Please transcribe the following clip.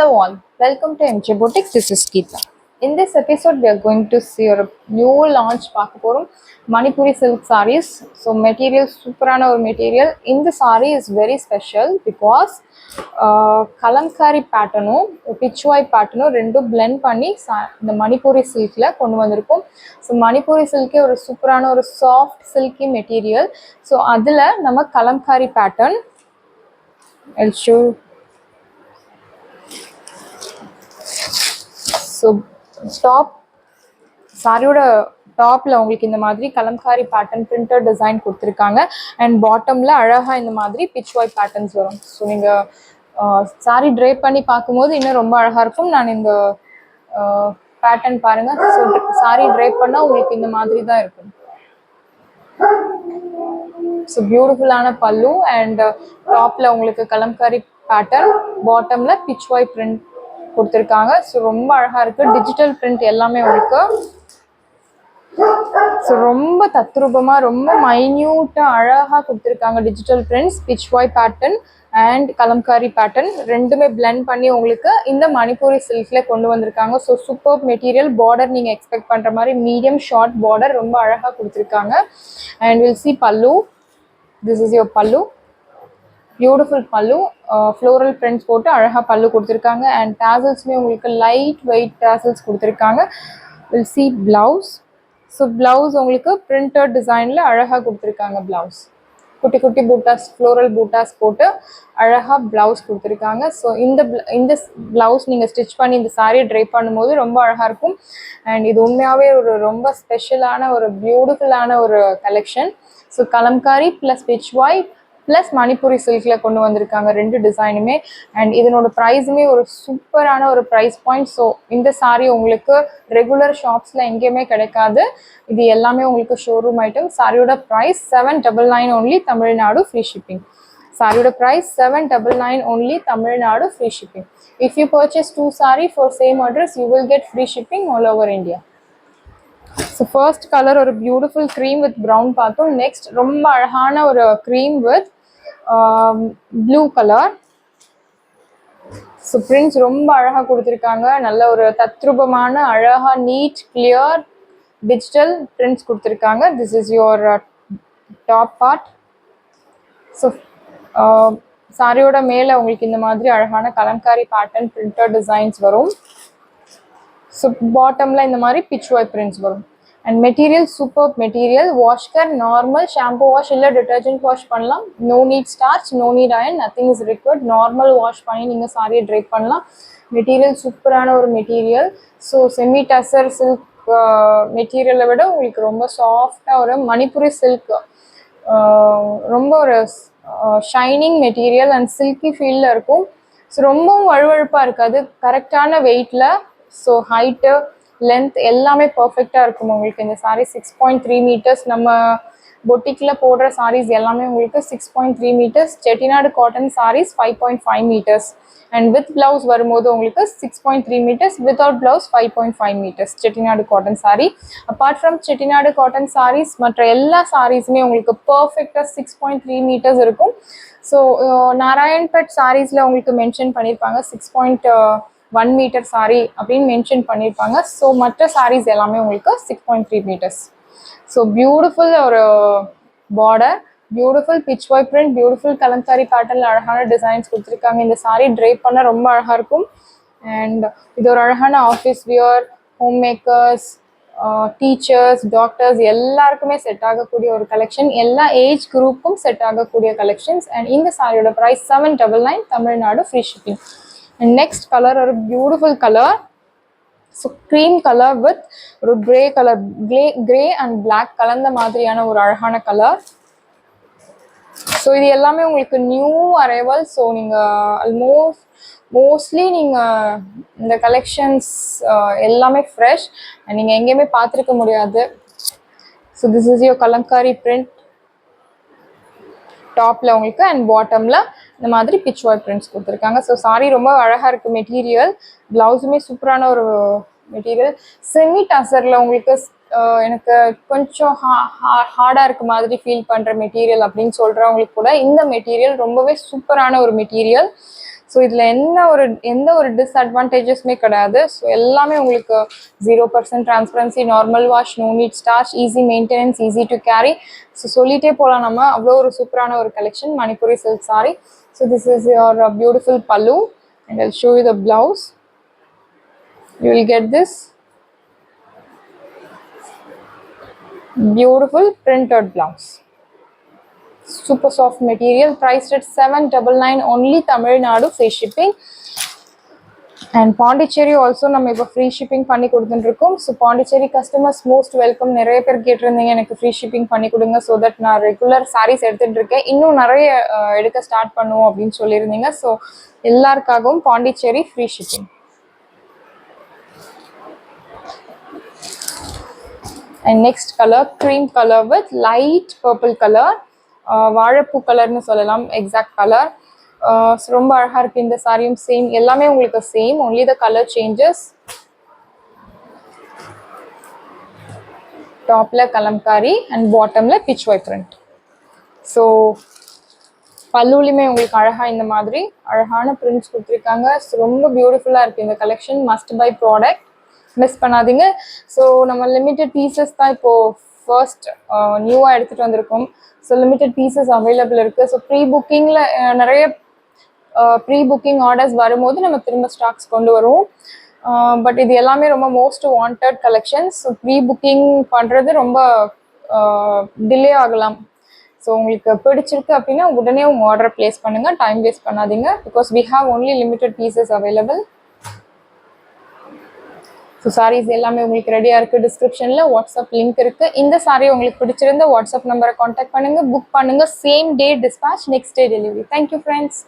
Hello all, welcome to MJ Boutique. This is Geeta. In this episode, we are going to see a new launch Manipuri silk sarees. So material super material. In the saree is very special because kalamkari pattern, pitchwai pattern, rendu blend panni the Manipuri silk la kondu vandirukom. So Manipuri silk or super or soft silky material. So adula nama kalamkari pattern. I'll show. So top சாரியோட டாப்ல உங்களுக்கு இந்த மாதிரி Kalamkari pattern printed design கொடுத்துருக்காங்க and பாட்டம்ல அழகா இந்த மாதிரி pichwai patterns வரும். ஸோ நீங்க சாரி ட்ரேப் பண்ணி பார்க்கும்போது இன்னும் ரொம்ப அழகா இருக்கும். நான் இந்த பேட்டர்ன் பாருங்க. ஸோ சாரி ட்ரேப் பண்ணா உங்களுக்கு இந்த மாதிரி தான் இருக்கும். ஸோ பியூட்டிஃபுல்லான பல்லு அண்ட் டாப்ல உங்களுக்கு கலம்காரி பேட்டர்ன், பாட்டம்ல பிச்வாய் பிரிண்ட் கொடுத்துருக்காங்க. ஸோ ரொம்ப அழகா இருக்கு. டிஜிட்டல் பிரிண்ட் எல்லாமே உங்களுக்கு. ஸோ ரொம்ப தத்ரூபமா ரொம்ப மைன்யூட்டா அழகா கொடுத்துருக்காங்க. Digital prints, pichwai pattern and Kalamkari pattern ரெண்டுமே பிளெண்ட் பண்ணி உங்களுக்கு இந்த மணிப்பூரி சில்க்ல கொண்டு வந்திருக்காங்க. So super material. பார்டர் நீங்க எக்ஸ்பெக்ட் பண்ற மாதிரி மீடியம் ஷார்ட் பார்டர் ரொம்ப அழகா கொடுத்துருக்காங்க. அண்ட் வில் சி பல்லு. திஸ் இஸ் யுவர் பல்லு. பியூட்டிஃபுல் பல்லு, ஃப்ளோரல் பிரிண்ட்ஸ் போட்டு அழகாக பல்லு கொடுத்துருக்காங்க. அண்ட் டேசல்ஸுமே உங்களுக்கு லைட் வெயிட் டேசல்ஸ் கொடுத்துருக்காங்க. Will see blouse. So blouse உங்களுக்கு பிரிண்டட் டிசைனில் அழகாக கொடுத்துருக்காங்க. பிளவுஸ் குட்டி குட்டி பூட்டாஸ், ஃப்ளோரல் பூட்டாஸ் போட்டு அழகாக பிளவுஸ் கொடுத்துருக்காங்க. ஸோ இந்த பிளவுஸ் நீங்கள் ஸ்டிச் பண்ணி இந்த சாரியை ட்ரை பண்ணும்போது ரொம்ப அழகாக இருக்கும். அண்ட் இது உண்மையாகவே ஒரு ரொம்ப ஸ்பெஷலான ஒரு பியூட்டிஃபுல்லான ஒரு collection. So Kalamkari plus Pichwai plus Manipuri சில்கில் கொண்டு வந்திருக்காங்க ரெண்டு டிசைனுமே. அண்ட் இதனோட ப்ரைஸுமே ஒரு சூப்பரான ஒரு ப்ரைஸ் பாயிண்ட். ஸோ இந்த சாரீ உங்களுக்கு ரெகுலர் ஷாப்ஸில் எங்கேயுமே கிடைக்காது. இது எல்லாமே உங்களுக்கு ஷோரூம் ஐட்டம். சாரியோட price 799 only, Tamil Nadu free shipping. சாரியோட price 799 only, Tamil Nadu free shipping. If you purchase 2 saree for same address, you will get free shipping all over India. So first colour ஒரு பியூட்டிஃபுல் க்ரீம் வித் ப்ரௌன் பார்த்தோம். Next ரொம்ப அழகான ஒரு cream with blue colour. So prints ரொம்ப அழகாக கொடுத்துருக்காங்க. நல்ல ஒரு தத்ரூபமான அழகாக நீட் கிளியர் டிஜிட்டல் பிரிண்ட்ஸ் கொடுத்துருக்காங்க. This is your top part. So சாரியோட மேலே உங்களுக்கு இந்த மாதிரி அழகான கலம்காரி பேட்டர்ன் பிரிண்டட் டிசைன்ஸ் வரும். ஸோ பாட்டமில் இந்த மாதிரி பிச்வாய் பிரிண்ட்ஸ் வரும். And material super material. வாஷ்கர் நார்மல் ஷாம்பு வாஷ் இல்லை டிட்டர்ஜென்ட் வாஷ் பண்ணலாம். No need starch, no need iron, nothing is required. Normal wash பண்ணி நீங்கள் சாரியை ட்ரை பண்ணலாம். மெட்டீரியல் சூப்பரான ஒரு material. So semi tussar silk மெட்டீரியலை விட உங்களுக்கு ரொம்ப சாஃப்டாக ஒரு மணிப்புரி சில்க், ரொம்ப ஒரு ஷைனிங் மெட்டீரியல் அண்ட் சில்கி ஃபீலில் இருக்கும். ஸோ ரொம்பவும் வழுவழுப்பாக இருக்காது, கரெக்டான வெயிட்டில். ஸோ ஹைட்டு லென்த் எல்லாமே பர்ஃபெக்டாக இருக்கும் உங்களுக்கு. இந்த சாரீ 6.3 meters. நம்ம பொட்டிக்கில் போடுற சாரீஸ் எல்லாமே உங்களுக்கு 6.3 meters. Chettinad cotton sarees 5.5 meters. And with blouse வரும்போது உங்களுக்கு 6.3 meters. Without blouse 5.5 meters. Chettinad cotton saree. Apart from Chettinad cotton sarees மற்ற எல்லா சாரீஸுமே உங்களுக்கு பர்ஃபெக்டாக 6.3 meters இருக்கும். ஸோ நாராயண்பேட் சாரீஸில் உங்களுக்கு மென்ஷன் பண்ணியிருப்பாங்க 6.1 meter சாரீ அப்படின்னு மென்ஷன் பண்ணியிருப்பாங்க. ஸோ மற்ற சாரீஸ் எல்லாமே உங்களுக்கு 6.3 meters. ஸோ பியூட்டிஃபுல் ஒரு border, beautiful pichwai print, beautiful Kalamkari பேட்டர்னில் அழகான டிசைன்ஸ் கொடுத்துருக்காங்க. இந்த சாரீ ட்ரைப் பண்ண ரொம்ப அழகாக இருக்கும். அண்ட் இது ஒரு அழகான office wear, home makers, teachers, doctors எல்லாருக்குமே செட் ஆகக்கூடிய ஒரு கலெக்ஷன். எல்லா ஏஜ் குரூப்புக்கும் செட் ஆகக்கூடிய கலெக்ஷன்ஸ். அண்ட் இந்த சாரியோட price 799, Tamil Nadu free shipping. And next color ஒரு beautiful color. So cream color with ஒரு grey color, grey and black கலந்த மாதிரியான ஒரு அழகான color. ஸோ இது எல்லாமே உங்களுக்கு நியூ அரைவல். ஸோ நீங்கள் மோஸ்ட்லி நீங்கள் இந்த கலெக்ஷன்ஸ் எல்லாமே ஃப்ரெஷ், நீங்கள் எங்கேயுமே பார்த்துருக்க முடியாது. So this is your Kalamkari print டாப்பில் உங்களுக்கு அண்ட் பாட்டமில் இந்த மாதிரி பிச்வாய் பிரிண்ட்ஸ் கொடுத்துருக்காங்க. ஸோ சாரீ ரொம்ப அழகாக இருக்குது மெட்டீரியல். ப்ளவுஸுமே சூப்பரான ஒரு மெட்டீரியல். செமி டசரில் உங்களுக்கு எனக்கு கொஞ்சம் ஹார்டாக இருக்க மாதிரி ஃபீல் பண்ணுற மெட்டீரியல் அப்படின்னு சொல்கிறவங்களுக்கு கூட இந்த மெட்டீரியல் ரொம்பவே சூப்பரான ஒரு மெட்டீரியல். ஸோ இதில் எந்த ஒரு டிஸ்அட்வான்டேஜஸ்மே கிடையாது. ஸோ எல்லாமே உங்களுக்கு 0% transparency, normal wash, no need starch, easy maintenance, easy to carry. So சொல்லிட்டே போகலாம் நம்ம, அவ்வளோ ஒரு சூப்பரான ஒரு collection Manipuri silk saree. So this is your beautiful pallu and I'll show you the blouse. You will get this beautiful printed blouse. Super soft material, priced at 799 only, Tamil Nadu, free shipping. And Pondicherry also நம்ம இப்போ free shipping பண்ணி கொடுத்துட்டுருக்கோம். So Pondicherry customers most welcome. நிறைய பேர் கேட்டிருந்தீங்க எனக்கு free shipping பண்ணி கொடுங்க, ஸோ தட் நான் ரெகுலர் சாரீஸ் எடுத்துகிட்டு இருக்கேன், இன்னும் நிறைய எடுக்க ஸ்டார்ட் பண்ணுவோம் அப்படின்னு சொல்லியிருந்தீங்க. ஸோ எல்லாருக்காகவும் Pondicherry free shipping. And next colour cream colour with light purple colour, வாழைப்பூ கலர்னு சொல்லலாம் எக்ஸாக்ட் கலர். ரொம்ப அழகாக இருக்குது இந்த சாரியும். சேம் எல்லாமே உங்களுக்கு same, only the colour changes. டாப்பில் கலம்காரி அண்ட் பாட்டமில் பிச் ஒய் பிரிண்ட். ஸோ பல்லுலையுமே உங்களுக்கு அழகாக இந்த மாதிரி அழகான பிரிண்ட்ஸ் கொடுத்துருக்காங்க. ஸோ ரொம்ப பியூட்டிஃபுல்லாக இருக்குது இந்த collection. Must by product, miss பண்ணாதீங்க. ஸோ நம்ம லிமிட்டட் பீசஸ் தான் இப்போது ஃபர்ஸ்ட் நியூவாக எடுத்துகிட்டு வந்திருக்கோம். ஸோ லிமிட்டட் பீசஸ் அவைலபிள் இருக்குது. ஸோ ப்ரீ புக்கிங்கில் நிறைய ப்ரீ புக்கிங் ஆர்டர்ஸ் வரும்போது நம்ம திரும்ப ஸ்டாக்ஸ் கொண்டு வருவோம். பட் இது எல்லாமே ரொம்ப most wanted collections. So pre booking பண்ணுறது ரொம்ப டிலே ஆகலாம். ஸோ உங்களுக்கு பிடிச்சிருக்கு அப்படின்னா உடனே உங்கள் ஆர்டர் ப்ளேஸ் பண்ணுங்கள், டைம் வேஸ்ட் பண்ணாதீங்க. Because we have only limited pieces available. So sarees எல்லாமே உங்களுக்கு ரெடியாக இருக்குது. டிஸ்கிரிப்ஷனில் வாட்ஸ்அப் லிங்க் இருக்குது. இந்த சாரீ உங்களுக்கு பிடிச்சிருந்த வாட்ஸ்அப் நம்பரை காண்டாக்ட் பண்ணுங்கள், புக் பண்ணுங்கள். Same day dispatch, next day delivery. Thank you friends.